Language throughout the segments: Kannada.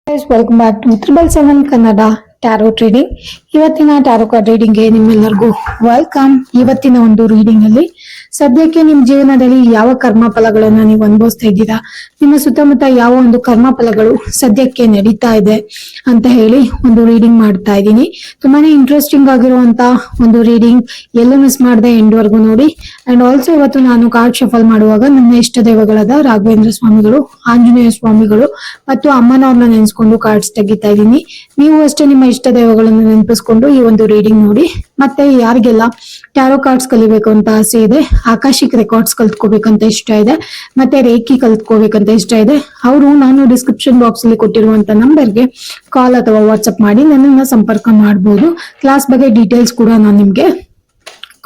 Guys, welcome back to 777 Kannada tarot reading. ಇವತ್ತಿನ ಟ್ಯಾರೋ ಕಾರ್ಡ್ ರೀಡಿಂಗ್ಗೆ ನಿಮ್ಮೆಲ್ಲರಿಗೂ ವೆಲ್ಕಮ್. ಇವತ್ತಿನ ಒಂದು ರೀಡಿಂಗ್ ಅಲ್ಲಿ ಸದ್ಯಕ್ಕೆ ನಿಮ್ ಜೀವನದಲ್ಲಿ ಯಾವ ಕರ್ಮ ಫಲಗಳನ್ನ ನೀವು ಅನುಭವಿಸ್ತಾ ಇದ್ದೀರಾ, ನಿಮ್ಮ ಸುತ್ತಮುತ್ತ ಯಾವ ಒಂದು ಕರ್ಮ ಫಲಗಳು ಸದ್ಯಕ್ಕೆ ನಡೀತಾ ಇದೆ ಅಂತ ಹೇಳಿ ಒಂದು ರೀಡಿಂಗ್ ಮಾಡ್ತಾ ಇದ್ದೀನಿ. ತುಂಬಾನೇ ಇಂಟ್ರೆಸ್ಟಿಂಗ್ ಆಗಿರುವಂತ ಒಂದು ರೀಡಿಂಗ್, ಎಲ್ಲೂ ಮಿಸ್ ಮಾಡದೆ ಎಂಡ್ ವರ್ಗು ನೋಡಿ. ಅಂಡ್ ಆಲ್ಸೋ ಇವತ್ತು ನಾನು ಕಾರ್ಡ್ ಶಫಲ್ ಮಾಡುವಾಗ ನನ್ನ ಇಷ್ಟ ದೈವಗಳಾದ ರಾಘವೇಂದ್ರ ಸ್ವಾಮಿಗಳು, ಆಂಜನೇಯ ಸ್ವಾಮಿಗಳು ಮತ್ತು ಅಮ್ಮನವ್ರನ್ನ ನೆನೆಸ್ಕೊಂಡು ಕಾರ್ಡ್ಸ್ ತೆಗಿತಾ ಇದ್ದೀನಿ. ನೀವು ಅಷ್ಟೇ ನಿಮ್ಮ ಇಷ್ಟ ದೈವಗಳನ್ನು ನೆನಪಿಸ್ಕೊಂಡು ಈ ಒಂದು ರೀಡಿಂಗ್ ನೋಡಿ. ಮತ್ತೆ ಯಾರಿಗೆಲ್ಲ ಟ್ಯಾರೋ ಕಾರ್ಡ್ಸ್ ಕಲಿಬೇಕು ಅಂತ ಆಸೆ ಇದೆ, ಆಕಾಶಿಕ್ ರೆಕಾರ್ಡ್ಸ್ ಕಲ್ತ್ಕೋಬೇಕಂತ ಇಷ್ಟ ಇದೆ, ಮತ್ತೆ ರೇಖಿ ಕಲ್ತ್ಕೋಬೇಕಂತ ಇಷ್ಟ ಇದೆ, ಅವರು ನಾನು ಡಿಸ್ಕ್ರಿಪ್ಷನ್ ಬಾಕ್ಸ್ ಅಲ್ಲಿ ಕೊಟ್ಟಿರುವಂತ ನಂಬರ್ಗೆ ಕಾಲ್ ಅಥವಾ ವಾಟ್ಸ್ಆಪ್ ಮಾಡಿ ನನ್ನನ್ನ ಸಂಪರ್ಕ ಮಾಡಬಹುದು. ಕ್ಲಾಸ್ ಬಗ್ಗೆ ಡೀಟೇಲ್ಸ್ ಕೂಡ ನಾನು ನಿಮ್ಗೆ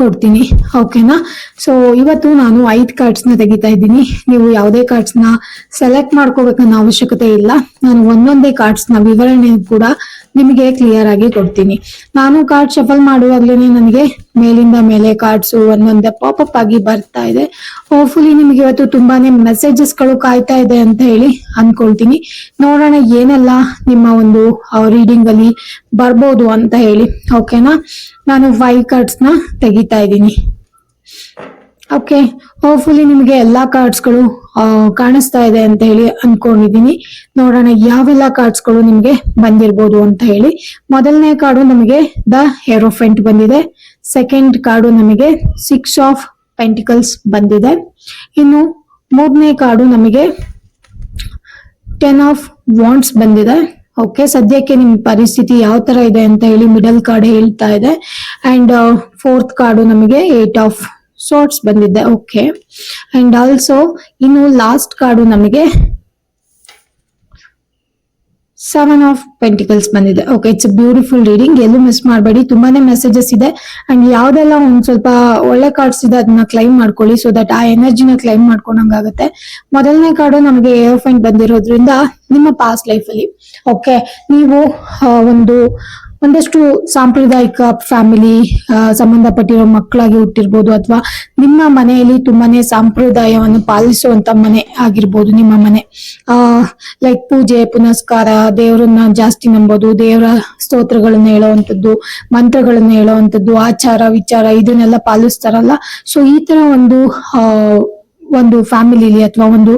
ಕೊಡ್ತೀನಿ, ಓಕೆನಾ. ಸೊ ಇವತ್ತು ನಾನು 5 ಕಾರ್ಡ್ಸ್ ನ ತೆಗಿತಾ ಇದ್ದೀನಿ. ನೀವು ಯಾವುದೇ ಕಾರ್ಡ್ಸ್ ನ ಸೆಲೆಕ್ಟ್ ಮಾಡ್ಕೋಬೇಕನ್ನೋ ಅವಶ್ಯಕತೆ ಇಲ್ಲ. ನಾನು ಒಂದೊಂದೇ ಕಾರ್ಡ್ಸ್ ನ ವಿವರಣೆ ಕೂಡ ನಿಮಗೆ ಕ್ಲಿಯರ್ ಆಗಿ ಕೊಡ್ತೀನಿ. ನಾನು ಕಾರ್ಡ್ ಶಫಲ್ ಮಾಡುವಾಗ್ಲೇನೆ ನನಗೆ ಮೇಲಿಂದ ಮೇಲೆ ಕಾರ್ಡ್ಸ್ ಒಂದೊಂದೇ ಪಾಪಪ್ ಆಗಿ ಬರ್ತಾ ಇದೆ. ಹೋಪ್ಫುಲಿ ನಿಮ್ಗೆ ಇವತ್ತು ತುಂಬಾನೇ ಮೆಸೇಜಸ್ ಗಳು ಕಾಯ್ತಾ ಇದೆ ಅಂತ ಹೇಳಿ ಅನ್ಕೊಳ್ತೀನಿ. ನೋಡೋಣ ಏನೆಲ್ಲ ನಿಮ್ಮ ಒಂದು ರೀಡಿಂಗ್ ಅಲ್ಲಿ ಬರ್ಬೋದು ಅಂತ ಹೇಳಿ, ಓಕೆನಾ. ನಾನು 5 ಕಾರ್ಡ್ಸ್ ನ ತೆಗಿತಾ ಇದ್ದೀನಿ. ಓಕೆ, ಹೋಪ್ಫುಲಿ ನಿಮಗೆ ಎಲ್ಲಾ ಕಾರ್ಡ್ಸ್ ಗಳು ಕಾಣಿಸ್ತಾ ಇದೆ ಅಂತ ಹೇಳಿ ಅನ್ಕೊಂಡಿದೀನಿ. ನೋಡೋಣ ಯಾವೆಲ್ಲ ಕಾರ್ಡ್ಸ್ ಗಳು ನಿಮ್ಗೆ ಬಂದಿರ್ಬೋದು ಅಂತ ಹೇಳಿ. ಮೊದಲನೇ ಕಾರ್ಡು ನಮಗೆ ದ ಹೆರೋಫೆಂಟ್ ಬಂದಿದೆ. ಸೆಕೆಂಡ್ ಕಾರ್ಡು ನಮಗೆ 6 ಆಫ್ ಪೆಂಟಿಕಲ್ಸ್ ಬಂದಿದೆ. ಇನ್ನು ಮೂರನೇ ಕಾರ್ಡು ನಮಗೆ 10 ಆಫ್ ವಾಂಡ್ಸ್ ಬಂದಿದೆ. ಓಕೆ, ಸದ್ಯಕ್ಕೆ ನಿಮ್ ಪರಿಸ್ಥಿತಿ ಯಾವ ತರ ಇದೆ ಅಂತ ಹೇಳಿ ಮಿಡಲ್ ಕಾರ್ಡ್ ಹೇಳ್ತಾ ಇದೆ. ಅಂಡ್ ಫೋರ್ತ್ ಕಾರ್ಡು ನಮಗೆ 8 ಆಫ್ ಸೋರ್ಟ್ಸ್ ಬಂದಿದೆ. ಓಕೆ, ಅಂಡ್ ಆಲ್ಸೋ ಇನ್ನು ಲಾಸ್ಟ್ ಕಾರ್ಡು ನಮಗೆ 7 ಆಫ್ ಪೆಂಟಿಕಲ್ಸ್ ಬಂದಿದೆ. Okay, it's a beautiful reading, ಎಲ್ಲೂ ಮಿಸ್ ಮಾಡಬೇಡಿ. ತುಂಬಾನೇ ಮೆಸೇಜಸ್ ಇದೆ. ಅಂಡ್ ಯಾವ್ದೆಲ್ಲ ಒಂದ್ ಸ್ವಲ್ಪ ಒಳ್ಳೆ ಕಾರ್ಡ್ಸ್ ಇದೆ ಅದನ್ನ ಕ್ಲೈಮ್ ಮಾಡ್ಕೊಳ್ಳಿ, ಸೊ ದಟ್ ಆ ಎನರ್ಜಿನ ಕ್ಲೈಮ್ ಮಾಡ್ಕೊಂಡಂಗಾಗತ್ತೆ. ಮೊದಲನೇ ಕಾರ್ಡು ನಮಗೆ ಏರೋಫೆಂಟ್ ಬಂದಿರೋದ್ರಿಂದ ನಿಮ್ಮ ಪಾಸ್ಟ್ ಲೈಫ್ ಅಲ್ಲಿ ಓಕೆ ನೀವು ಒಂದಷ್ಟು ಸಾಂಪ್ರದಾಯಿಕ ಫ್ಯಾಮಿಲಿ ಸಂಬಂಧಪಟ್ಟಿರೋ ಮಕ್ಕಳಾಗಿ ಹುಟ್ಟಿರ್ಬೋದು, ಅಥವಾ ನಿಮ್ಮ ಮನೆಯಲ್ಲಿ ತುಂಬಾನೇ ಸಂಪ್ರದಾಯವನ್ನು ಪಾಲಿಸುವಂತ ಮನೆ ಆಗಿರ್ಬೋದು. ನಿಮ್ಮ ಮನೆ ಲೈಕ್ ಪೂಜೆ ಪುನಸ್ಕಾರ, ದೇವರನ್ನ ಜಾಸ್ತಿ ನಂಬೋದು, ದೇವರ ಸ್ತೋತ್ರಗಳನ್ನ ಹೇಳೋವಂಥದ್ದು, ಮಂತ್ರಗಳನ್ನ ಹೇಳೋವಂಥದ್ದು, ಆಚಾರ ವಿಚಾರ ಇದನ್ನೆಲ್ಲ ಪಾಲಿಸ್ತಾರಲ್ಲ. ಸೊ ಈ ತರ ಒಂದು ಫ್ಯಾಮಿಲಿಲಿ ಅಥವಾ ಒಂದು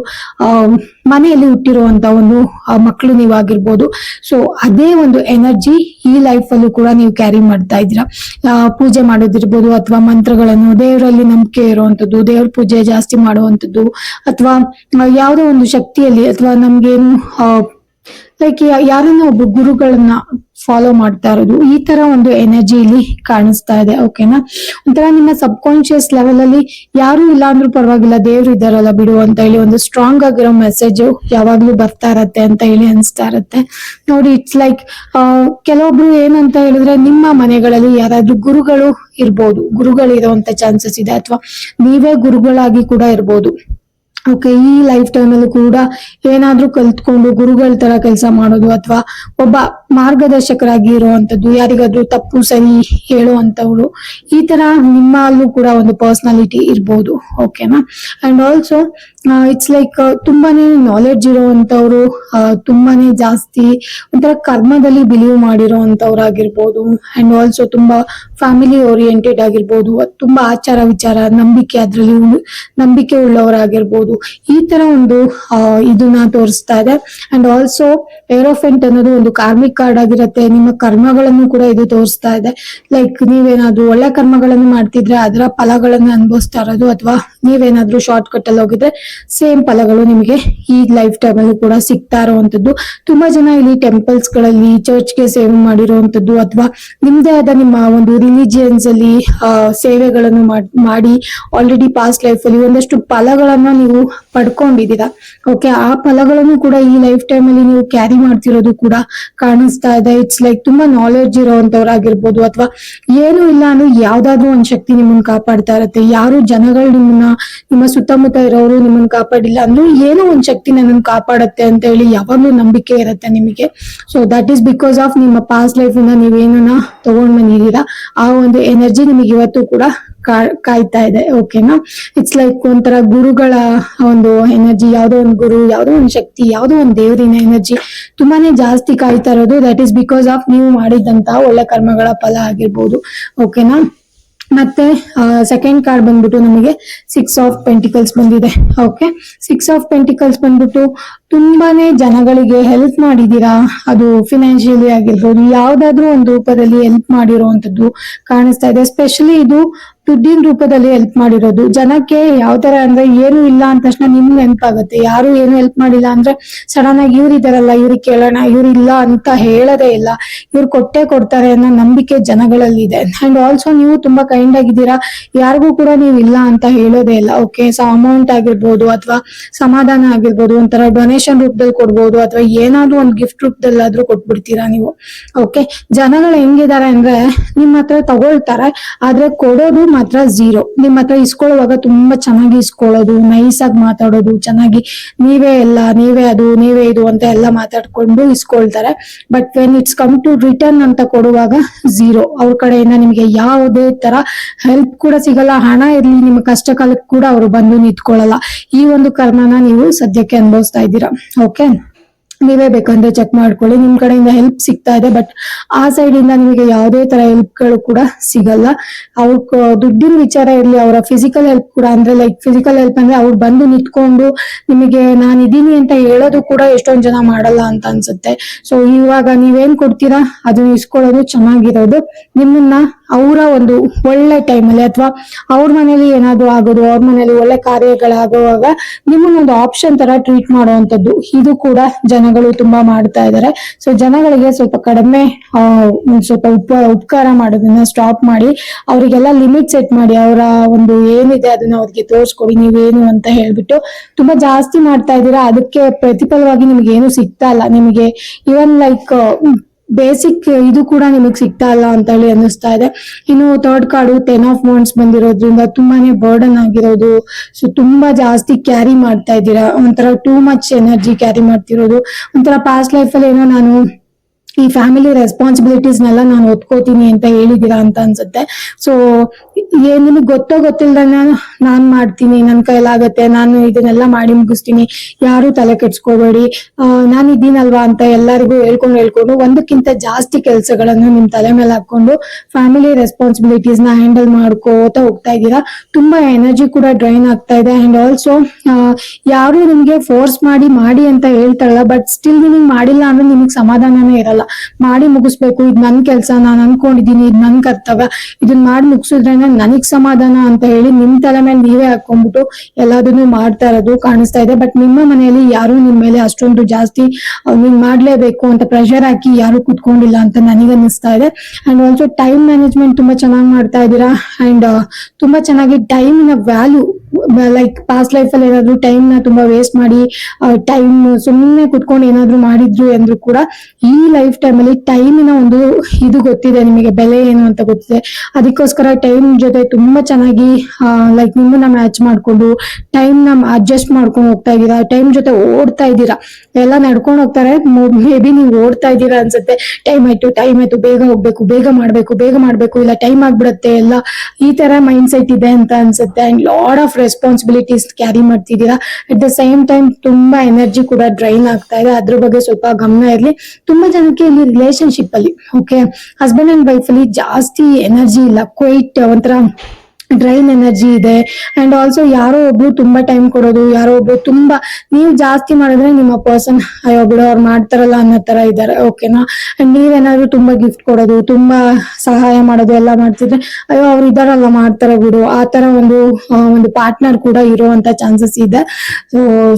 ಮನೆಯಲ್ಲಿ ಹುಟ್ಟಿರುವಂತ ಒಂದು ಮಕ್ಕಳು ನೀವಾಗಿರ್ಬೋದು. ಸೊ ಅದೇ ಒಂದು ಎನರ್ಜಿ ಈ ಲೈಫ್ ಅಲ್ಲೂ ಕೂಡ ನೀವು ಕ್ಯಾರಿ ಮಾಡ್ತಾ ಇದ್ದೀರಾ. ಪೂಜೆ ಮಾಡೋದಿರ್ಬೋದು, ಅಥವಾ ಮಂತ್ರಗಳನ್ನು, ದೇವರಲ್ಲಿ ನಂಬಿಕೆ ಇರುವಂತದ್ದು, ದೇವ್ರ ಪೂಜೆ ಜಾಸ್ತಿ ಮಾಡುವಂತದ್ದು, ಅಥವಾ ಯಾವುದೋ ಒಂದು ಶಕ್ತಿಯಲ್ಲಿ, ಅಥವಾ ನಮ್ಗೇನು ಲೈಕ್ ಯಾರನ್ನ ಒಬ್ಬ ಗುರುಗಳನ್ನ ಫಾಲೋ ಮಾಡ್ತಾ ಇರೋದು, ಈ ತರ ಒಂದು ಎನರ್ಜಿ ಇಲ್ಲಿ ಕಾಣಿಸ್ತಾ ಇದೆ. ಓಕೆನಾ, ಒಂಥರ ನಿಮ್ಮ ಸಬ್ ಕಾನ್ಶಿಯಸ್ ಲೆವೆಲ್ ಅಲ್ಲಿ ಯಾರು ಇಲ್ಲ ಅಂದ್ರೂ ಪರವಾಗಿಲ್ಲ, ದೇವ್ರು ಇದಾರಲ್ಲ ಬಿಡು ಅಂತ ಹೇಳಿ ಒಂದು ಸ್ಟ್ರಾಂಗ್ ಆಗಿರೋ ಮೆಸೇಜ್ ಯಾವಾಗ್ಲೂ ಬರ್ತಾ ಇರತ್ತೆ ಅಂತ ಹೇಳಿ ಅನ್ಸ್ತಾ ಇರತ್ತೆ ನೋಡಿ. ಇಟ್ಸ್ ಲೈಕ್ ಕೆಲವೊಬ್ರು ಏನಂತ ಹೇಳಿದ್ರೆ, ನಿಮ್ಮ ಮನೆಗಳಲ್ಲಿ ಯಾರಾದ್ರೂ ಗುರುಗಳು ಇರ್ಬೋದು, ಗುರುಗಳು ಇರುವಂತ ಚಾನ್ಸಸ್ ಇದೆ, ಅಥವಾ ನೀವೇ ಗುರುಗಳಾಗಿ ಕೂಡ ಇರ್ಬೋದು. ಓಕೆ, ಈ ಲೈಫ್ ಟೈಮ್ ಅಲ್ಲಿ ಕೂಡ ಏನಾದ್ರೂ ಕಲ್ತ್ಕೊಂಡು ಗುರುಗಳ ತರ ಕೆಲಸ ಮಾಡೋದು, ಅಥವಾ ಒಬ್ಬ ಮಾರ್ಗದರ್ಶಕರಾಗಿ ಇರುವಂತದ್ದು, ಯಾರಿಗಾದ್ರೂ ತಪ್ಪು ಸರಿ ಹೇಳುವಂತವ್ರು, ಈ ತರ ನಿಮ್ಮಲ್ಲೂ ಕೂಡ ಒಂದು ಪರ್ಸನಾಲಿಟಿ ಇರ್ಬೋದು. ಓಕೆನಾ, ಅಂಡ್ ಆಲ್ಸೋ ಇಟ್ಸ್ ಲೈಕ್ ತುಂಬಾನೇ ನಾಲೆಡ್ಜ್ ಇರೋವಂತವ್ರು, ತುಂಬಾನೇ ಜಾಸ್ತಿ ಒಂಥರ ಕರ್ಮದಲ್ಲಿ ಬಿಲೀವ್ ಮಾಡಿರೋವಂತವ್ರಾಗಿರ್ಬೋದು. ಅಂಡ್ ಆಲ್ಸೋ ತುಂಬಾ ಫ್ಯಾಮಿಲಿ ಓರಿಯೆಂಟೆಡ್ ಆಗಿರ್ಬೋದು, ತುಂಬಾ ಆಚಾರ ವಿಚಾರ, ನಂಬಿಕೆ, ಅದ್ರಲ್ಲಿ ನಂಬಿಕೆ ಉಳ್ಳವರಾಗಿರ್ಬೋದು. ಈ ತರ ಒಂದು ಇದನ್ನ ತೋರಿಸ್ತಾ ಇದೆ. ಅಂಡ್ ಆಲ್ಸೋ ಏರೋಫೆಂಟ್ ಅನ್ನೋದು ಒಂದು ಕಾರ್ಮಿಕ್ ಕಾರ್ಡ್ ಆಗಿರುತ್ತೆ. ನಿಮ್ಮ ಕರ್ಮಗಳನ್ನು ಕೂಡ ಇದು ತೋರಿಸ್ತಾ ಇದೆ. ಲೈಕ್ ನೀವೇನಾದ್ರೂ ಒಳ್ಳೆ ಕರ್ಮಗಳನ್ನು ಮಾಡ್ತಿದ್ರೆ ಅದರ ಫಲಗಳನ್ನು ಅನುಭವಿಸ್ತಾ ಇರೋದು, ಅಥವಾ ನೀವೇನಾದ್ರೂ ಶಾರ್ಟ್ ಕಟ್ ಅಲ್ಲಿ ಹೋಗಿದ್ರೆ ಸೇಮ್ ಫಲಗಳು ನಿಮಗೆ ಈ ಲೈಫ್ ಟೈಮ್ ಅಲ್ಲಿ ಕೂಡ ಸಿಗ್ತಾ ಇರುವಂತದ್ದು. ತುಂಬಾ ಜನ ಇಲ್ಲಿ ಟೆಂಪಲ್ಸ್ ಗಳಲ್ಲಿ ಚರ್ಚ್ಗೆ ಸೇವೆ ಮಾಡಿರುವಂತದ್ದು, ಅಥವಾ ನಿಮ್ದೇ ಆದ ನಿಮ್ಮ ಒಂದು ರಿಲಿಜಿಯನ್ಸ್ ಅಲ್ಲಿ ಸೇವೆಗಳನ್ನು ಮಾಡಿ ಆಲ್ರೆಡಿ ಪಾಸ್ಟ್ ಲೈಫ್ ಅಲ್ಲಿ ಒಂದಷ್ಟು ಫಲಗಳನ್ನ ನೀವು ಪಡ್ಕೊಂಡಿದ್ದೀರಾ. ಓಕೆ, ಆ ಫಲಗಳನ್ನು ಕೂಡ ಈ ಲೈಫ್ ಟೈಮ್ ಅಲ್ಲಿ ನೀವು ಕ್ಯಾರಿ ಮಾಡ್ತಿರೋದು ಕೂಡ ಕಾಣಿಸ್ತಾ ಇದೆ. ಇಟ್ಸ್ ಲೈಕ್ ತುಂಬಾ ನಾಲೆಡ್ಜ್ ಇರೋವಂತವ್ರಾಗಿರ್ಬೋದು, ಅಥವಾ ಏನು ಇಲ್ಲ ಅಂದ್ರೆ ಯಾವ್ದಾದ್ರು ಒಂದ್ ಶಕ್ತಿ ನಿಮ್ಮನ್ನ ಕಾಪಾಡ್ತಾ ಇರತ್ತೆ. ಯಾರು ಜನಗಳು ನಿಮ್ಮ ಸುತ್ತಮುತ್ತ ಇರೋರು ನಿಮ್ಮನ್ನ ಕಾಪಾಡಿಲ್ಲ ಅಂದ್ರೂ ಏನೋ ಒಂದ್ ಶಕ್ತಿ ನನ್ನನ್ನು ಕಾಪಾಡತ್ತೆ ಅಂತ ಹೇಳಿ ಯಾವಾಗ್ಲೂ ನಂಬಿಕೆ ಇರತ್ತೆ ನಿಮಗೆ. So that is because of ನಿಮ್ಮ ಪಾಸ್ಟ್ ಲೈಫ್ ಇಂದ ನೀವೇನ ತಗೊಂಡ್ ಬಂದಿದ್ದೀರಾ, ಆ ಒಂದು ಎನರ್ಜಿ ನಿಮಗೆ ಇವತ್ತು ಕೂಡ ಕಾಯ್ತಾ ಇದೆ. ಓಕೆನಾ, ಇಟ್ಸ್ ಲೈಕ್ ಒಂಥರ ಗುರುಗಳ ಒಂದು ಎನರ್ಜಿ, ಯಾವ್ದೋ ಒಂದು ಗುರು, ಯಾವ್ದೋ ಒಂದು ಶಕ್ತಿ, ಯಾವ್ದೋ ಒಂದು ದೇವರಿನ ಎನರ್ಜಿ ತುಂಬಾನೇ ಜಾಸ್ತಿ ಕಾಯ್ತಾ ಇರೋದು. ದಟ್ ಈಸ್ ಬಿಕಾಸ್ ಆಫ್ ನೀವು ಮಾಡಿದಂತಹ ಒಳ್ಳೆ ಕರ್ಮಗಳ ಫಲ ಆಗಿರ್ಬೋದು. ಓಕೆನಾ. ಮತ್ತೆ ಸೆಕೆಂಡ್ ಕಾರ್ಡ್ ಬಂದ್ಬಿಟ್ಟು ನಮಗೆ 6 ಆಫ್ ಪೆಂಟಿಕಲ್ಸ್ ಬಂದಿದೆ. ಓಕೆ, 6 ಆಫ್ ಪೆಂಟಿಕಲ್ಸ್ ಬಂದ್ಬಿಟ್ಟು ತುಂಬಾನೇ ಜನಗಳಿಗೆ ಹೆಲ್ಪ್ ಮಾಡಿದೀರಾ. ಅದು ಫಿನಾನ್ಷಿಯಲಿ ಆಗಿರ್ಬೋದು, ಯಾವ್ದಾದ್ರು ಒಂದು ರೂಪದಲ್ಲಿ ಹೆಲ್ಪ್ ಮಾಡಿರುವಂತದ್ದು ಕಾಣಿಸ್ತಾ ಇದೆ. ಎಸ್ಪೆಷಲಿ ಇದು ದುಡ್ಡಿನ ರೂಪದಲ್ಲಿ ಹೆಲ್ಪ್ ಮಾಡಿರೋದು. ಜನಕ್ಕೆ ಯಾವ ತರ ಅಂದ್ರೆ, ಏನು ಇಲ್ಲ ಅಂದ ತಕ್ಷಣ ನಿಮ್ಗೆ ನೆನಪಾಗುತ್ತೆ. ಯಾರು ಏನು ಹೆಲ್ಪ್ ಮಾಡಿಲ್ಲ ಅಂದ್ರೆ ಸಡನ್ ಆಗಿ ಇವ್ರು ಇದಾರಲ್ಲ, ಇವ್ರಿಗೆ ಕೇಳೋಣ, ಇವ್ರು ಇಲ್ಲ ಅಂತ ಹೇಳೋದೇ ಇಲ್ಲ, ಇವ್ರು ಕೊಟ್ಟೆ ಕೊಡ್ತಾರೆ ಅನ್ನೋ ನಂಬಿಕೆ ಜನಗಳಲ್ಲಿ ಇದೆ. ಅಂಡ್ ಆಲ್ಸೋ ನೀವು ತುಂಬಾ ಕೈಂಡ್ ಆಗಿದ್ದೀರಾ, ಯಾರಿಗೂ ಕೂಡ ನೀವು ಇಲ್ಲ ಅಂತ ಹೇಳೋದೇ ಇಲ್ಲ. ಓಕೆ, ಸೊ ಅಮೌಂಟ್ ಆಗಿರ್ಬೋದು ಅಥವಾ ಸಮಾಧಾನ ಆಗಿರ್ಬೋದು, ಒಂಥರ ಡೊನೇಷನ್ ರೂಪದಲ್ಲಿ ಕೊಡ್ಬೋದು, ಅಥವಾ ಏನಾದ್ರೂ ಒಂದು ಗಿಫ್ಟ್ ರೂಪದಲ್ಲಾದ್ರೂ ಕೊಟ್ಬಿಡ್ತೀರಾ ನೀವು. ಓಕೆ, ಜನಗಳು ಹೆಂಗಿದ್ದಾರೆ ಅಂದ್ರೆ ನಿಮ್ಮ ಹತ್ರ ತಗೊಳ್ತಾರೆ, ಆದ್ರೆ ಕೊಡೋದು ಮಾತ್ರ ಝೀರೋ. ನಿಮ್ಮ ಹತ್ರ ಇಸ್ಕೊಳ್ಳುವಾಗ ತುಂಬಾ ಚೆನ್ನಾಗಿ ಇಸ್ಕೊಳ್ಳೋದು, ನೈಸ್ ಆಗಿ ಮಾತಾಡೋದು, ಚೆನ್ನಾಗಿ ನೀವೇ ಎಲ್ಲ, ನೀವೇ ಅದು, ನೀವೇ ಇದು ಅಂತ ಎಲ್ಲ ಮಾತಾಡ್ಕೊಂಡು ಇಸ್ಕೊಳ್ತಾರೆ. But when it's come to return ಅಂತ ಕೊಡುವಾಗ ಝೀರೋ. ಅವ್ರ ಕಡೆಯಿಂದ ನಿಮಗೆ ಯಾವುದೇ ತರ ಹೆಲ್ಪ್ ಕೂಡ ಸಿಗಲ್ಲ. ಹಣ ಇರ್ಲಿ, ನಿಮ್ಮ ಕಷ್ಟ ಕಾಲಕ್ಕೆ ಕೂಡ ಅವರು ಬಂದು ನಿಂತ್ಕೊಳ್ಳಲ್ಲ. ಈ ಒಂದು ಕರ್ಮನ ನೀವು ಸದ್ಯಕ್ಕೆ ಅನುಭವಿಸ್ತಾ ಇದ್ದೀರಾ. ಓಕೆ, ನೀವೇ ಬೇಕಂದ್ರೆ ಚೆಕ್ ಮಾಡ್ಕೊಳ್ಳಿ. ನಿಮ್ ಕಡೆಯಿಂದ ಹೆಲ್ಪ್ ಸಿಗ್ತಾ ಇದೆ, ಬಟ್ ಆ ಸೈಡ್ ಇಂದ ನಿಮಗೆ ಯಾವುದೇ ತರ ಹೆಲ್ಪ್ ಗಳು ಕೂಡ ಸಿಗಲ್ಲ. ಅವ್ರ ದುಡ್ಡಿನ ವಿಚಾರ ಇರ್ಲಿ, ಅವರ ಫಿಸಿಕಲ್ ಹೆಲ್ಪ್ ಕೂಡ, ಅಂದ್ರೆ ಲೈಕ್ ಫಿಸಿಕಲ್ ಹೆಲ್ಪ್ ಅಂದ್ರೆ ಅವ್ರು ಬಂದು ನಿಂತ್ಕೊಂಡು ನಿಮಗೆ ನಾನು ಇದೀನಿ ಅಂತ ಹೇಳೋದು ಕೂಡ ಎಷ್ಟೊಂದ್ ಜನ ಮಾಡಲ್ಲ ಅಂತ ಅನ್ಸುತ್ತೆ. ಸೊ ಇವಾಗ ನೀವೇನ್ ಕೊಡ್ತೀರಾ ಅದನ್ನ ಇಸ್ಕೊಳ್ಳೋದು ಚೆನ್ನಾಗಿರೋದು. ನಿಮ್ಮನ್ನ ಅವರ ಒಂದು ಒಳ್ಳೆ ಟೈಮಲ್ಲಿ ಅಥವಾ ಅವ್ರ ಮನೇಲಿ ಏನಾದ್ರು ಆಗೋದು, ಅವ್ರ ಮನೇಲಿ ಒಳ್ಳೆ ಕಾರ್ಯಗಳಾಗುವಾಗ ನಿಮ್ಮನ್ನ ಒಂದು ಆಪ್ಷನ್ ತರ ಟ್ರೀಟ್ ಮಾಡುವಂತದ್ದು, ಇದು ಕೂಡ ಜನಗಳು ತುಂಬಾ ಮಾಡ್ತಾ ಇದ್ದಾರೆ. ಸೊ ಜನಗಳಿಗೆ ಸ್ವಲ್ಪ ಕಡಿಮೆ ಸ್ವಲ್ಪ ಉಪಕಾರ ಮಾಡೋದನ್ನ ಸ್ಟಾಪ್ ಮಾಡಿ, ಅವರಿಗೆಲ್ಲ ಲಿಮಿಟ್ ಸೆಟ್ ಮಾಡಿ, ಅವರ ಒಂದು ಏನಿದೆ ಅದನ್ನ ಅವ್ರಿಗೆ ತೋರಿಸ್ಕೊಡಿ, ನೀವೇನು ಅಂತ ಹೇಳ್ಬಿಟ್ಟು ತುಂಬಾ ಜಾಸ್ತಿ ಮಾಡ್ತಾ ಇದ್ದೀರಾ. ಅದಕ್ಕೆ ಪ್ರತಿಫಲವಾಗಿ ನಿಮ್ಗೆ ಏನು ಸಿಗ್ತಾ ಇಲ್ಲ. ನಿಮಗೆ ಇವನ್ ಲೈಕ್ ಬೇಸಿಕ್ ಇದು ಕೂಡ ನಿಮಗ್ ಸಿಗ್ತಾ ಇಲ್ಲ ಅಂತ ಹೇಳಿ ಅನ್ನಿಸ್ತಾ ಇದೆ. ಇನ್ನು ಥರ್ಡ್ ಕಾರ್ಡು 10 ಆಫ್ ವಾಂಡ್ಸ್ ಬಂದಿರೋದ್ರಿಂದ ತುಂಬಾನೇ ಬರ್ಡನ್ ಆಗಿರೋದು. ಸೊ ತುಂಬಾ ಜಾಸ್ತಿ ಕ್ಯಾರಿ ಮಾಡ್ತಾ ಇದ್ದೀರಾ, ಒಂಥರ ಟೂ ಮಚ್ ಎನರ್ಜಿ ಕ್ಯಾರಿ ಮಾಡ್ತಿರೋದು. ಒಂಥರ ಪಾಸ್ಟ್ ಲೈಫ್ ಅಲ್ಲಿ ಏನೋ ನಾನು ಈ ಫ್ಯಾಮಿಲಿ ರೆಸ್ಪಾನ್ಸಿಬಿಲಿಟೀಸ್ನೆಲ್ಲ ನಾನು ಒತ್ಕೋತೀನಿ ಅಂತ ಹೇಳಿದೀರಾ ಅಂತ ಅನ್ಸುತ್ತೆ. ಸೊ ನಿಮಗೆ ಗೊತ್ತೋ ಗೊತ್ತಿಲ್ದಂಗ ನಾನ್ ಮಾಡ್ತೀನಿ, ನನ್ ಕೈಲಾಗತ್ತೆ, ನಾನು ಇದನ್ನೆಲ್ಲ ಮಾಡಿ ಮುಗಿಸ್ತೀನಿ, ಯಾರು ತಲೆ ಕೆಡ್ಸ್ಕೋಬೇಡಿ, ನಾನು ಇದೀನಲ್ವಾ ಅಂತ ಎಲ್ಲರಿಗೂ ಹೇಳ್ಕೊಂಡು ಒಂದಕ್ಕಿಂತ ಜಾಸ್ತಿ ಕೆಲಸಗಳನ್ನು ನಿಮ್ ತಲೆ ಮೇಲೆ ಹಾಕೊಂಡು ಫ್ಯಾಮಿಲಿ ರೆಸ್ಪಾನ್ಸಿಬಿಲಿಟೀಸ್ ನ ಹ್ಯಾಂಡಲ್ ಮಾಡ್ಕೋತಾ ಹೋಗ್ತಾ ಇದ್ದೀರಾ. ತುಂಬಾ ಎನರ್ಜಿ ಕೂಡ ಡ್ರೈನ್ ಆಗ್ತಾ ಇದೆ. ಅಂಡ್ ಆಲ್ಸೋ ಯಾರು ನಿಮ್ಗೆ ಫೋರ್ಸ್ ಮಾಡಿ ಅಂತ ಹೇಳ್ತಾರಲ್ಲ, ಬಟ್ ಸ್ಟಿಲ್ ನಿಮಗೆ ಮಾಡಿಲ್ಲ ಅಂದ್ರೆ ನಿಮಗ್ ಸಮಾಧಾನನೇ ಇರಲ್ಲ. ಮಾಡಿ ಮುಗಿಸ್ಬೇಕು, ಇದು ನನ್ ಕೆಲ್ಸ, ನಾನು ಅನ್ಕೊಂಡಿದೀನಿ, ಇದು ನನ್ ಕರ್ತವ್ಯ, ಇದನ್ನ ಮಾಡಿ ಮುಗಿಸಿದ್ರೆ ನನಗ್ ಸಮಾಧಾನ ಅಂತ ಹೇಳಿ ನಿಮ್ ತಲೆ ಮೇಲೆ ನೀವೇ ಹಾಕೊಂಡ್ಬಿಟ್ಟು ಎಲ್ಲದನ್ನು ಮಾಡ್ತಾ ಇರೋದು ಕಾಣಿಸ್ತಾ ಇದೆ. ಬಟ್ ನಿಮ್ಮ ಮನೆಯಲ್ಲಿ ಯಾರು ನಿಮ್ ಮೇಲೆ ಅಷ್ಟೊಂದು ಜಾಸ್ತಿ ನೀನ್ ಮಾಡ್ಲೇಬೇಕು ಅಂತ ಪ್ರೆಷರ್ ಹಾಕಿ ಯಾರು ಕುತ್ಕೊಂಡಿಲ್ಲ ಅಂತ ನನಗನ್ನಿಸ್ತಾ ಇದೆ. ಅಂಡ್ ಆಲ್ಸೋ ಟೈಮ್ ಮ್ಯಾನೇಜ್ಮೆಂಟ್ ತುಂಬಾ ಚೆನ್ನಾಗಿ ಮಾಡ್ತಾ ಇದ್ದೀರಾ. ಅಂಡ್ ತುಂಬಾ ಚೆನ್ನಾಗಿ ಟೈಮಿನ ವ್ಯಾಲ್ಯೂ, ಲೈಕ್ ಪಾಸ್ಟ್ ಲೈಫ್ ಅಲ್ಲಿ ಏನಾದ್ರು ಟೈಮ್ ನ ತುಂಬಾ ವೇಸ್ಟ್ ಮಾಡಿ ಟೈಮ್ ಸುಮ್ಮನೆ ಕುತ್ಕೊಂಡು ಏನಾದ್ರು ಮಾಡಿದ್ರು ಅಂದ್ರೂ ಕೂಡ ಈ ಲೈಫ್ ಟೈಮ್ ಅಲ್ಲಿ ಟೈಮಿನ ಒಂದು ಇದು ಗೊತ್ತಿದೆ, ನಿಮಗೆ ಬೆಲೆ ಏನು ಅಂತ ಗೊತ್ತಿದೆ. ಅದಕ್ಕೋಸ್ಕರ ಟೈಮ್ ಜೊತೆ ತುಂಬಾ ಚೆನ್ನಾಗಿ ಲೈಕ್ ನಿಮ್ಮನ್ನ ಮ್ಯಾಚ್ ಮಾಡ್ಕೊಂಡು ಟೈಮ್ ನ ಅಡ್ಜಸ್ಟ್ ಮಾಡ್ಕೊಂಡು ಹೋಗ್ತಾ ಇದ್ದೀರಾ. ಟೈಮ್ ಜೊತೆ ಓಡ್ತಾ ಇದ್ದೀರಾ. ಎಲ್ಲ ನಡ್ಕೊಂಡು ಹೋಗ್ತಾರೆ, ಮೇ ಬಿ ನೀವು ಓಡ್ತಾ ಇದ್ದೀರಾ ಅನ್ಸುತ್ತೆ. ಟೈಮ್ ಆಯ್ತು, ಬೇಗ ಹೋಗ್ಬೇಕು, ಬೇಗ ಮಾಡ್ಬೇಕು, ಇಲ್ಲ ಟೈಮ್ ಆಗ್ಬಿಡತ್ತೆ, ಎಲ್ಲ ಈ ತರ ಮೈಂಡ್ ಸೆಟ್ ಇದೆ ಅಂತ ಅನ್ಸುತ್ತೆ. And lot of responsibilities carry ಮಾಡ್ತಿದ್ದೀರಾ. ಅಟ್ ದ ಸೇಮ್ ಟೈಮ್ ತುಂಬಾ ಎನರ್ಜಿ ಕೂಡ ಡ್ರೈನ್ ಆಗ್ತಾ ಇದೆ. ಅದ್ರ ಬಗ್ಗೆ ಸ್ವಲ್ಪ ಗಮನ ಇರ್ಲಿ. ತುಂಬಾ ಜನಕ್ಕೆ ಇಲ್ಲಿ ರಿಲೇಶನ್ಶಿಪ್ ಅಲ್ಲಿ, ಓಕೆ, ಹಸ್ಬೆಂಡ್ ಅಂಡ್ ವೈಫ್ ಅಲ್ಲಿ ಜಾಸ್ತಿ ಎನರ್ಜಿ ಇಲ್ಲ, ಕ್ವೈಟ್ ಒಂಥರ ಡ್ರೈನ್ ಎನರ್ಜಿ ಇದೆ. ಅಂಡ್ ಆಲ್ಸೋ ಯಾರೋ ಒಬ್ರು ತುಂಬಾ ಟೈಮ್ ಕೊಡೋದು, ಯಾರೋ ಒಬ್ರು ತುಂಬಾ ನೀವು ಜಾಸ್ತಿ ಮಾಡಿದ್ರೆ ನಿಮ್ಮ ಪರ್ಸನ್ ಅಯ್ಯೋ ಬಿಡು ಅವ್ರು ಮಾಡ್ತಾರಲ್ಲ ಅನ್ನೋ ತರ ಇದಾರೆ. ಓಕೆನಾ. ಅಂಡ್ ನೀವೇನಾದ್ರು ತುಂಬಾ ಗಿಫ್ಟ್ ಕೊಡೋದು, ತುಂಬಾ ಸಹಾಯ ಮಾಡೋದು ಎಲ್ಲ ಮಾಡ್ತಿದ್ರೆ ಅಯ್ಯೋ ಅವ್ರು ಇದಾರಲ್ಲ ಮಾಡ್ತಾರೆ ಬಿಡು, ಆ ತರ ಒಂದು ಪಾರ್ಟ್ನರ್ ಕೂಡ ಇರುವಂತ ಚಾನ್ಸಸ್ ಇದೆ.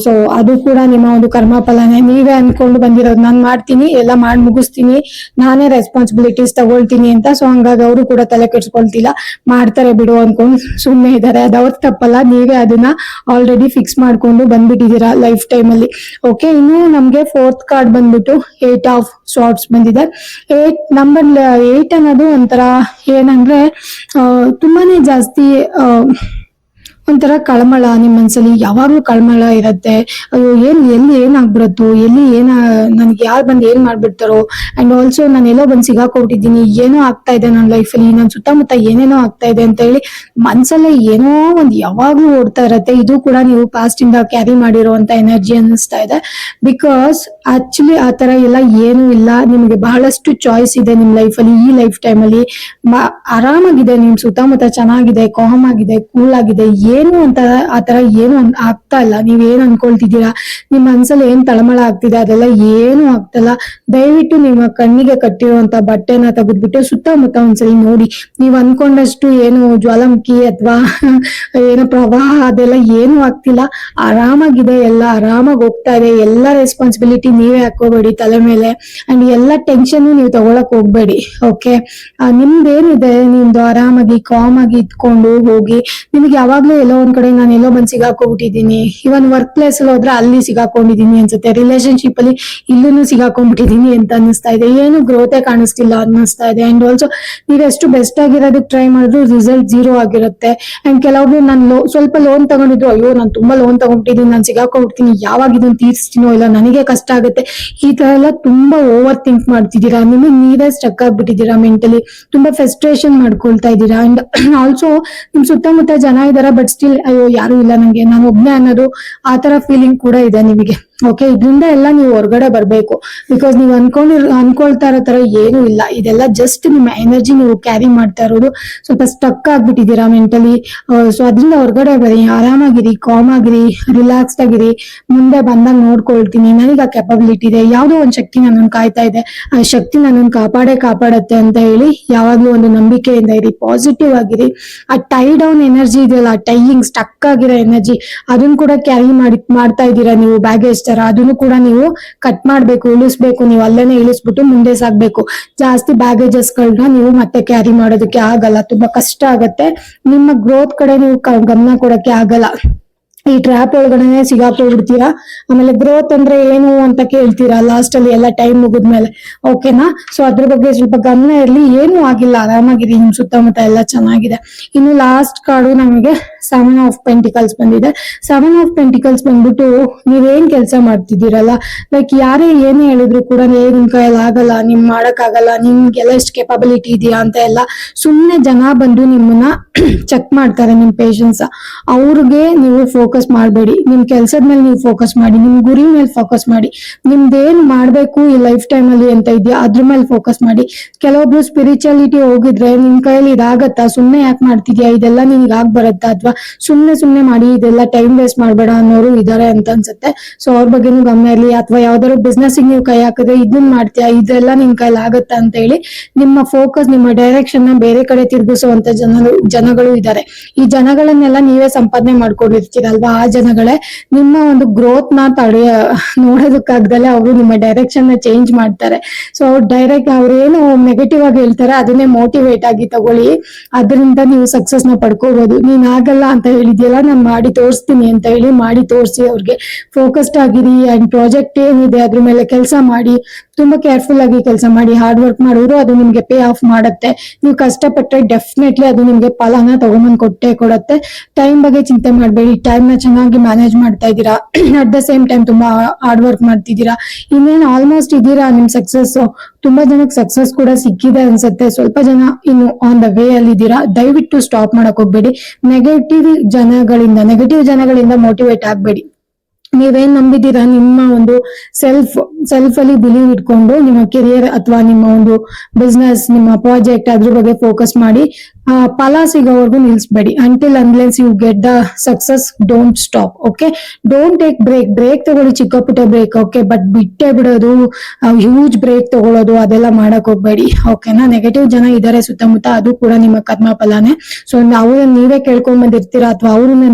ಸೊ ಅದು ಕೂಡ ನಿಮ್ಮ ಒಂದು ಕರ್ಮ ಫಲನೇ. ನೀವೇ ಅನ್ಕೊಂಡು ಬಂದಿರೋದು ನಾನ್ ಮಾಡ್ತೀನಿ, ಎಲ್ಲ ಮಾಡಿ ಮುಗಿಸ್ತೀನಿ, ನಾನೇ ರೆಸ್ಪಾನ್ಸಿಬಿಲಿಟೀಸ್ ತಗೊಳ್ತೀನಿ ಅಂತ. ಸೊ ಹಂಗಾಗಿ ಅವರು ಕೂಡ ತಲೆ ಕೆಡ್ಸ್ಕೊಳ್ತಿಲ್ಲ, ಮಾಡ್ತಾರೆ ಬಿಡು ಅನ್ಕೊಂಡು ಸುಮ್ಮನೆ ಇದ್ದಾರೆ. ಅದು ಅವ್ರ ತಪ್ಪಲ್ಲ, ನೀವೇ ಅದನ್ನ ಆಲ್ರೆಡಿ ಫಿಕ್ಸ್ ಮಾಡ್ಕೊಂಡು ಬಂದ್ಬಿಟ್ಟಿದೀರಾ ಲೈಫ್ ಟೈಮ್ ಅಲ್ಲಿ. ಓಕೆ, ಇನ್ನು ನಮ್ಗೆ ಫೋರ್ತ್ ಕಾರ್ಡ್ ಬಂದ್ಬಿಟ್ಟು 8 ಆಫ್ ಸ್ವಾರ್ಡ್ಸ್ ಬಂದಿದೆ. ನಂಬರ್ 8 ಅನ್ನೋದು ಒಂಥರ ಏನಂದ್ರೆ ತುಂಬಾನೇ ಜಾಸ್ತಿ ಒಂಥರ ಕಳಮಳ ನಿಮ್ ಮನ್ಸಲ್ಲಿ ಯಾವಾಗ್ಲೂ ಕಳಮಳ ಇರತ್ತೆ. ಅಯ್ಯೋ ಎಲ್ಲಿ ಏನಾಗ್ಬಿಡತ್ತೋ, ನನ್ಗೆ ಯಾರು ಬಂದ್ ಏನ್ ಮಾಡ್ಬಿಡ್ತಾರೋ, ಅಂಡ್ ಆಲ್ಸೋ ನಾನು ಎಲ್ಲೋ ಬಂದ್ ಸಿಗಾಕೊಬಿಟ್ಟಿದ್ದೀನಿ, ಏನೋ ಆಗ್ತಾ ಇದೆ ನನ್ನ ಲೈಫಲ್ಲಿ, ನನ್ ಸುತ್ತಮುತ್ತ ಏನೇನೋ ಆಗ್ತಾ ಇದೆ ಅಂತ ಹೇಳಿ ಮನ್ಸಲ್ಲೇ ಏನೋ ಒಂದ್ ಯಾವಾಗ್ಲೂ ಓಡ್ತಾ ಇರತ್ತೆ. ಇದು ಕೂಡ ನೀವು ಪಾಸ್ಟ್ ಇಂದ ಕ್ಯಾರಿ ಮಾಡಿರುವಂತ ಎನರ್ಜಿ ಅನ್ನಿಸ್ತಾ ಇದೆ. ಬಿಕಾಸ್ ಆಕ್ಚುಲಿ ಆ ತರ ಎಲ್ಲ ಏನು ಇಲ್ಲ. ನಿಮ್ಗೆ ಬಹಳಷ್ಟು ಚಾಯ್ಸ್ ಇದೆ ನಿಮ್ ಲೈಫಲ್ಲಿ. ಈ ಲೈಫ್ ಟೈಮ್ ಅಲ್ಲಿ ಆರಾಮಾಗಿದೆ, ನಿಮ್ ಸುತ್ತಮುತ್ತ ಚೆನ್ನಾಗಿದೆ, ಕಾಮ್ ಆಗಿದೆ, ಕೂಲ್ ಆಗಿದೆ. ಏನು ಅಂತ ಆತರ ಏನು ಆಗ್ತಾ ಇಲ್ಲ. ನೀವ್ ಏನ್ ಅನ್ಕೊಳ್ತಿದ್ದೀರಾ, ನಿಮ್ ಮನ್ಸಲ್ಲಿ ಏನ್ ತಳಮಳ ಆಗ್ತಿದೆ ಅದೆಲ್ಲ ಏನು ಆಗ್ತಲ್ಲ. ದಯವಿಟ್ಟು ನಿಮ್ಮ ಕಣ್ಣಿಗೆ ಕಟ್ಟಿರುವಂತ ಬಟ್ಟೆನ ತೆಗೆದ್ಬಿಟ್ಟು ಸುತ್ತಮುತ್ತ ಒಂದ್ಸಲಿ ನೋಡಿ. ನೀವ್ ಅನ್ಕೊಂಡಷ್ಟು ಏನು ಜ್ವಾಲಾಮುಖಿ ಅಥವಾ ಏನೋ ಪ್ರವಾಹ ಅದೆಲ್ಲ ಏನು ಆಗ್ತಿಲ್ಲ. ಆರಾಮಾಗಿದೆ, ಎಲ್ಲ ಆರಾಮಾಗಿ ಹೋಗ್ತಾ ಇದೆ. ಎಲ್ಲ ರೆಸ್ಪಾನ್ಸಿಬಿಲಿಟಿ ನೀವೇ ಹಾಕೋಬೇಡಿ ತಲೆ ಮೇಲೆ, ಅಂಡ್ ಎಲ್ಲ ಟೆನ್ಷನ್ ನೀವು ತಗೊಳಕ್ ಹೋಗ್ಬೇಡಿ. ಓಕೆ, ನಿಮ್ದೇನಿದೆ ನಿಮ್ದು ಆರಾಮಾಗಿ ಕಾಮ್ ಆಗಿ ಇಟ್ಕೊಂಡು ಹೋಗಿ. ನಿಮ್ಗೆ ಯಾವಾಗ್ಲೂ ಎಲ್ಲೋ ಒಂದ್ ಕಡೆ ನಾನು ಎಲ್ಲೋ ಬಂದ್ ಸಿಗಾಕೊಂಡ್ಬಿಟ್ಟಿದೀನಿ, ಇವನ್ ವರ್ಕ್ ಪ್ಲೇಸ್ ಅಲ್ಲಿ ಹೋದ್ರೆ ಅಲ್ಲಿ ಸಿಗಾಕೊಂಡಿದೀನಿ ಅನ್ಸುತ್ತೆ, ರಿಲೇಶನ್ಶಿಪ್ ಅಲ್ಲಿ ಇಲ್ಲೂ ಸಿಗಾಕೊಂಡ್ಬಿಟ್ಟಿದೀನಿ ಅಂತ ಅನ್ನಿಸ್ತಾ ಇದೆ, ಏನು ಗ್ರೋತೆ ಕಾಣಿಸ್ತಿಲ್ಲ ಅನ್ನಿಸ್ತಾ ಇದೆ. ಅಂಡ್ ಆಲ್ಸೋ ನೀವೆಷ್ಟು ಬೆಸ್ಟ್ ಆಗಿರೋದಕ್ಕೆ ಟ್ರೈ ಮಾಡಿದ್ರು ರಿಸಲ್ಟ್ 0 ಆಗಿರುತ್ತೆ. ಅಂಡ್ ಕೆಲವೊಬ್ರು ನಾನು ಸ್ವಲ್ಪ ಲೋನ್ ತಗೊಂಡಿದ್ರು, ಅಯ್ಯೋ ನಾನು ತುಂಬಾ ಲೋನ್ ತಗೊಂಡಿದ್ದೀನಿ, ನಾನು ಸಿಗಾಕೊಂಡ್ಬಿಡ್ತೀನಿ, ಯಾವಾಗ ಇದನ್ನ ತೀರಿಸ್ತೀನೋ, ಇಲ್ಲ ನನಗೆ ಕಷ್ಟ ಆಗುತ್ತೆ, ಈ ತರ ಎಲ್ಲ ತುಂಬಾ ಓವರ್ ಥಿಂಕ್ ಮಾಡ್ತಿದ್ದೀರಾ. ನಿಮಗೆ ನೀವೇ ಸ್ಟಕ್ ಆಗ್ಬಿಟ್ಟಿದ್ದೀರಾ, ಮೆಂಟಲಿ ತುಂಬಾ ಫ್ರಸ್ಟ್ರೇಷನ್ ಮಾಡ್ಕೊಳ್ತಾ ಇದ್ದೀರಾ. ಅಂಡ್ ಆಲ್ಸೋ ನಿಮ್ ಸುತ್ತಮುತ್ತ ಜನ ಇದಾರ, ಬಟ್ ಸ್ಟಿಲ್ ಅಯ್ಯೋ ಯಾರು ಇಲ್ಲ ನಂಗೆ, ನಾನು ಒಬ್ನೇ ಅನ್ನೋದು ಆ ತರ ಫೀಲಿಂಗ್ ಕೂಡ ಇದೆ ನಿಮಗೆ. ಓಕೆ, ಇದರಿಂದ ಎಲ್ಲ ನೀವು ಹೊರಗಡೆ ಬರ್ಬೇಕು. ಬಿಕಾಸ್ ನೀವು ಅನ್ಕೊಳ್ತಾ ಇರೋ ತರ ಏನು ಇಲ್ಲ. ಇದೆಲ್ಲ ಜಸ್ಟ್ ನಿಮ್ಮ ಎನರ್ಜಿ ನೀವು ಕ್ಯಾರಿ ಮಾಡ್ತಾ ಇರೋದು. ಸ್ವಲ್ಪ ಸ್ಟಕ್ ಆಗ್ಬಿಟ್ಟಿದ್ದೀರಾ ಮೆಂಟಲಿ. ಸೊ ಅದರಿಂದ ಹೊರಗಡೆ ಬರಿ, ಆರಾಮಾಗಿರಿ, ಕಾಮ್ ಆಗಿರಿ, ರಿಲ್ಯಾಕ್ಸ್ಡ್ ಆಗಿರಿ. ಮುಂದೆ ಬಂದಾಗ ನೋಡ್ಕೊಳ್ತೀನಿ, ನನಗೆ ಆ ಕೆಪಬಿಲಿಟಿ ಇದೆ, ಯಾವ್ದೋ ಒಂದ್ ಶಕ್ತಿ ನನ್ನನ್ನು ಕಾಯ್ತಾ ಇದೆ, ಆ ಶಕ್ತಿ ನನ್ನನ್ನು ಕಾಪಾಡತ್ತೆ ಅಂತ ಹೇಳಿ ಯಾವಾಗ್ಲೂ ಒಂದು ನಂಬಿಕೆಯಿಂದ ಇರಿ, ಪಾಸಿಟಿವ್ ಆಗಿರಿ. ಆ ಟೈ ಡೌನ್ ಎನರ್ಜಿ ಇದೆಯಲ್ಲ, ಟೈಯಿಂಗ್ ಸ್ಟಕ್ ಆಗಿರೋ ಎನರ್ಜಿ, ಅದನ್ನ ಕೂಡ ಕ್ಯಾರಿ ಮಾಡ್ತಾ ಇದ್ದೀರಾ ನೀವು ಬ್ಯಾಗೇಜ್ ತರ. ಅದನ್ನು ಕೂಡ ನೀವು ಕಟ್ ಮಾಡ್ಬೇಕು, ಇಳಿಸ್ಬೇಕು. ನೀವು ಅಲ್ಲೇನೆ ಇಳಿಸ್ಬಿಟ್ಟು ಮುಂದೆ ಸಾಗ್ಬೇಕು. ಜಾಸ್ತಿ ಬ್ಯಾಗೇಜಸ್ ಗಳನ್ನ ನೀವು ಮತ್ತೆ ಕ್ಯಾರಿ ಮಾಡೋದಕ್ಕೆ ಆಗಲ್ಲ, ತುಂಬಾ ಕಷ್ಟ ಆಗತ್ತೆ. ನಿಮ್ಮ ಗ್ರೋತ್ ಕಡೆ ನೀವು ಗಮನ ಕೊಡಕ್ಕೆ ಆಗಲ್ಲ. ಈ ಟ್ರ್ಯಾಪ್ ಒಳಗಡೆ ಸಿಗಾಕೋಗ್ಬಿಡ್ತೀರಾ. ಆಮೇಲೆ ಗ್ರೋತ್ ಅಂದ್ರೆ ಏನು ಅಂತ ಕೇಳ್ತೀರಾ ಲಾಸ್ಟ್ ಅಲ್ಲಿ ಎಲ್ಲ ಟೈಮ್ ಮುಗಿದ್ಮೇಲೆ. ಓಕೆನಾ? ಸೊ ಅದ್ರ ಬಗ್ಗೆ ಸ್ವಲ್ಪ ಗಮನ ಇರ್ಲಿ. ಏನು ಆಗಿಲ್ಲ, ಆರಾಮಾಗಿದೆ, ನಿಮ್ ಸುತ್ತಮುತ್ತ ಎಲ್ಲ ಚೆನ್ನಾಗಿದೆ. ಇನ್ನು ಲಾಸ್ಟ್ ಕಾರ್ಡು ನಮಗೆ 7 ಆಫ್ ಪೆಂಟಿಕಲ್ಸ್ ಬಂದಿದೆ. 7 ಆಫ್ ಪೆಂಟಿಕಲ್ಸ್ ಬಂದ್ಬಿಟ್ಟು ನೀವೇನ್ ಕೆಲಸ ಮಾಡ್ತಿದ್ದೀರಲ್ಲ, ಲೈಕ್ ಯಾರೇ ಏನೇ ಹೇಳಿದ್ರು ಕೂಡ ನಿಮ್ ಕೈಯಲ್ಲಿ ಆಗಲ್ಲ, ಮಾಡಕ್ ಆಗಲ್ಲ, ನಿಮ್ಗೆಲ್ಲ ಎಷ್ಟು ಕೆಪಬಿಲಿಟಿ ಇದೆಯಾ ಅಂತ ಎಲ್ಲ ಸುಮ್ನೆ ಜನ ಬಂದು ನಿಮ್ಮನ್ನ ಚೆಕ್ ಮಾಡ್ತಾರೆ, ನಿಮ್ ಪೇಷನ್ಸ್. ಅವ್ರಿಗೆ ನೀವು ಫೋಕಸ್ ಮಾಡಬೇಡಿ. ನಿಮ್ ಕೆಲ್ಸದ ಮೇಲೆ ನೀವು ಫೋಕಸ್ ಮಾಡಿ, ನಿಮ್ ಗುರಿ ಮೇಲೆ ಫೋಕಸ್ ಮಾಡಿ. ನಿಮ್ದೇನ್ ಮಾಡ್ಬೇಕು ಈ ಲೈಫ್ ಟೈಮ್ ಅಲ್ಲಿ ಅಂತ ಇದೆಯಾ ಅದ್ರ ಮೇಲೆ ಫೋಕಸ್ ಮಾಡಿ. ಕೆಲವೊಬ್ರು ಸ್ಪಿರಿಚುಯಾಲಿಟಿ ಹೋಗಿದ್ರೆ ನಿಮ್ ಕೈಯಲ್ಲಿ ಇದಾಗತ್ತಾ, ಸುಮ್ನೆ ಯಾಕೆ ಮಾಡ್ತಿದ್ಯಾ, ಇದೆಲ್ಲ ನಿನ್ಗೆ ಆಗ್ ಬರತ್ತಾ, ಅಥವಾ ಸುಮ್ನೆ ಮಾಡಿ, ಇದೆಲ್ಲ ಟೈಮ್ ವೇಸ್ಟ್ ಮಾಡ್ಬೇಡ ಅನ್ನೋರು ಇದಾರೆ ಅಂತ ಅನ್ಸುತ್ತೆ. ಸೊ ಅವ್ರ ಬಗ್ಗೆನೂ ಗಮನ ಇರ್ಲಿ. ಅಥವಾ ಯಾವ್ದಾದ್ರು ಬಿಸ್ನೆಸ್ ನೀವು ಕೈ ಹಾಕಿದ್ರೆ ಇದನ್ನ ಮಾಡ್ತೀಯಾ, ಇದೆಲ್ಲ ನಿನ್ ಕೈಲಿ ಆಗತ್ತಾ ಅಂತ ಹೇಳಿ ನಿಮ್ಮ ಫೋಕಸ್, ನಿಮ್ಮ ಡೈರೆಕ್ಷನ್ ನ ಬೇರೆ ಕಡೆ ತಿರುಗಿಸುವಂತ ಜನಗಳು ಇದ್ದಾರೆ. ಈ ಜನಗಳನ್ನೆಲ್ಲ ನೀವೇ ಸಂಪಾದನೆ ಮಾಡ್ಕೊಂಡಿರ್ತೀರಲ್ವಾ, ಆ ಜನಗಳೇ ನಿಮ್ಮ ಒಂದು ಗ್ರೋತ್ ನ ನೋಡೋದಕ್ಕಾಗ್ದಲೆ ಅವರು ನಿಮ್ಮ ಡೈರೆಕ್ಷನ್ ನ ಚೇಂಜ್ ಮಾಡ್ತಾರೆ. ಸೊ ಅವ್ರೇನು ನೆಗೆಟಿವ್ ಆಗಿ ಹೇಳ್ತಾರೆ ಅದನ್ನೇ ಮೋಟಿವೇಟ್ ಆಗಿ ತಗೊಳ್ಳಿ. ಅದರಿಂದ ನೀವು ಸಕ್ಸಸ್ ನ ಪಡ್ಕೋಬಹುದು. ನೀನ್ ಆಗಲ್ಲ ಅಂತ ಹೇಳಿದ್ಯಲ್ಲ, ನಾನು ಮಾಡಿ ತೋರಿಸ್ತೀನಿ ಅಂತ ಹೇಳಿ ಮಾಡಿ ತೋರಿಸಿ. ಅವ್ರಿಗೆ ಫೋಕಸ್ಡ್ ಆಗಿರಿ. ಅಂಡ್ ಪ್ರಾಜೆಕ್ಟ್ ಏನಿದೆ ಅದ್ರ ಮೇಲೆ ಕೆಲಸ ಮಾಡಿ, ತುಂಬಾ ಕೇರ್ಫುಲ್ ಆಗಿ ಕೆಲಸ ಮಾಡಿ. ಹಾರ್ಡ್ ವರ್ಕ್ ಮಾಡಿದ್ರು ಅದು ನಿಮ್ಗೆ ಪೇ ಆಫ್ ಮಾಡುತ್ತೆ. ನೀವು ಕಷ್ಟಪಟ್ಟರೆ ಡೆಫಿನೆಟ್ಲಿ ಅದು ನಿಮ್ಗೆ ಫಲನ ತಗೊಂಬಂದ್ ಕೊಡುತ್ತೆ. ಟೈಮ್ ಬಗ್ಗೆ ಚಿಂತೆ ಮಾಡಬೇಡಿ. ಟೈಮ್ ನ ಚೆನ್ನಾಗಿ ಮ್ಯಾನೇಜ್ ಮಾಡ್ತಾ ಇದ್ದೀರಾ. ಅಟ್ ದ ಸೇಮ್ ಟೈಮ್ ತುಂಬಾ ಹಾರ್ಡ್ ವರ್ಕ್ ಮಾಡ್ತಿದ್ದೀರಾ. ಇನ್ನೇನು ಆಲ್ಮೋಸ್ಟ್ ಇದೀರಾ ನಿಮ್ ಸಕ್ಸಸ್. ತುಂಬಾ ಜನಕ್ಕೆ ಸಕ್ಸಸ್ ಕೂಡ ಸಿಕ್ಕಿದೆ ಅನ್ಸುತ್ತೆ. ಸ್ವಲ್ಪ ಜನ ಇನ್ನು ಆನ್ ದ ವೇ ಅಲ್ಲಿ ಇದ್ದೀರಾ. ದಯವಿಟ್ಟು ಸ್ಟಾಪ್ ಮಾಡಕ್ ಹೋಗ್ಬೇಡಿ. ನೆಗೆಟಿವ್ ಜನಗಳಿಂದ ಮೋಟಿವೇಟ್ ಆಗ್ಬೇಡಿ. ನೀವೇನ್ ನಂಬಿದ್ದೀರಾ, ನಿಮ್ಮ ಒಂದು ಸೆಲ್ಫ್ ಅಲ್ಲಿ ಬಿಲೀವ್ ಇಟ್ಕೊಂಡು ನಿಮ್ಮ ಕೆರಿಯರ್ ಅಥವಾ ನಿಮ್ಮ ಒಂದು ಬಿಸ್ನೆಸ್, ನಿಮ್ಮ ಪ್ರಾಜೆಕ್ಟ್ ಅದ್ರ ಬಗ್ಗೆ ಫೋಕಸ್ ಮಾಡಿ. ಫಲ ಸಿಗೋವರೆಗೂ ನಿಲ್ಸ್ಬೇಡಿ. Until unless you get the success, don't stop. Okay, don't take break ತಗೊಳ್ಳಿ, ಚಿಕ್ಕ ಪುಟ್ಟ ಬ್ರೇಕ್. ಓಕೆ, ಬಟ್ ಬಿಟ್ಟೆ ಬಿಡೋದು, ಹ್ಯೂಜ್ ಬ್ರೇಕ್ ತಗೊಳ್ಳೋದು ಅದೆಲ್ಲ ಮಾಡಕ್ ಹೋಗ್ಬೇಡಿ. ಓಕೆನಾ? ನೆಗೆಟಿವ್ ಜನ ಇದಾರೆ ಸುತ್ತಮುತ್ತ, ಅದು ಕೂಡ ನಿಮ್ಮ ಕರ್ಮ ಫಲನೇ. ಸೊ ಅವ್ರನ್ನ ನೀವೇ ಕೇಳ್ಕೊಂಡ್ ಬಂದಿರ್ತೀರಾ, ಅಥವಾ ಅವ್ರನ್ನ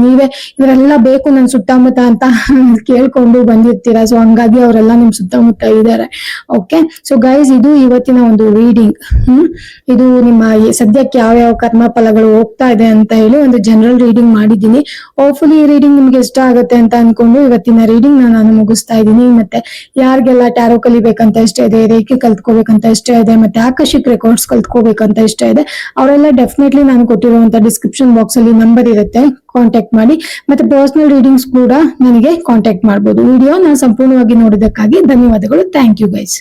ಇವರೆಲ್ಲ ಬೇಕು ನನ್ ಸುತ್ತಮುತ್ತ ಅಂತ ಕೇಳ್ಕೊಂಡು ಬಂದಿರ್ತೀರಾ. ಸೊ ಹಂಗಾಗಿ ಅವರೆಲ್ಲ ನಿಮ್ ಸುತ್ತಮುತ್ತ ಸುತ್ತಮುತ್ತ ಇದ್ದಾರೆ. ಓಕೆ, ಸೊ ಗೈಸ್, ಇದು ಇವತ್ತಿನ ಒಂದು ರೀಡಿಂಗ್. ಇದು ನಿಮ್ಮ ಸದ್ಯಕ್ಕೆ ಯಾವ ಕರ್ಮ ಫಲಗಳು ಹೋಗ್ತಾ ಇದೆ ಅಂತ ಹೇಳಿ ಒಂದು ಜನರಲ್ ರೀಡಿಂಗ್ ಮಾಡಿದ್ದೀನಿ. ಹೋಪ್ಫುಲಿ ಈ ರೀಡಿಂಗ್ ನಿಮ್ಗೆ ಇಷ್ಟ ಆಗುತ್ತೆ ಅಂತ ಅನ್ಕೊಂಡು ಇವತ್ತಿನ ರೀಡಿಂಗ್ ನಾನು ಮುಗಿಸ್ತಾ ಇದ್ದೀನಿ. ಮತ್ತೆ ಯಾರಿಗೆಲ್ಲ ಟ್ಯಾರೋ ಕಲಿಬೇಕಂತ ಇಷ್ಟ ಇದೆ, ರೇಖೆ ಕಲ್ತ್ಕೋಬೇಕಂತ ಇಷ್ಟ ಇದೆ, ಮತ್ತೆ ಆಕರ್ಷಿಕ್ ರೆಕಾರ್ಡ್ಸ್ ಕಲ್ತ್ಕೋಬೇಕಂತ ಇಷ್ಟ ಇದೆ, ಅವರೆಲ್ಲ ಡೆಫಿನೆಟ್ಲಿ ನಾನು ಕೊಟ್ಟಿರುವಂತ ಡಿಸ್ಕ್ರಿಪ್ಷನ್ ಬಾಕ್ಸ್ ಅಲ್ಲಿ ನಂಬರ್ ಇರುತ್ತೆ, ಕಾಂಟ್ಯಾಕ್ಟ್ ಮಾಡಿ. ಮತ್ತೆ ಪರ್ಸನಲ್ ರೀಡಿಂಗ್ಸ್ ಕೂಡ ನನಗೆ ಕಾಂಟ್ಯಾಕ್ಟ್ ಮಾಡಬಹುದು. ವಿಡಿಯೋ ನಾನು ಸಂಪೂರ್ಣವಾಗಿ ನೋಡಿದ್ದಕ್ಕಾಗಿ ಧನ್ಯವಾದಗಳು. Thank you guys.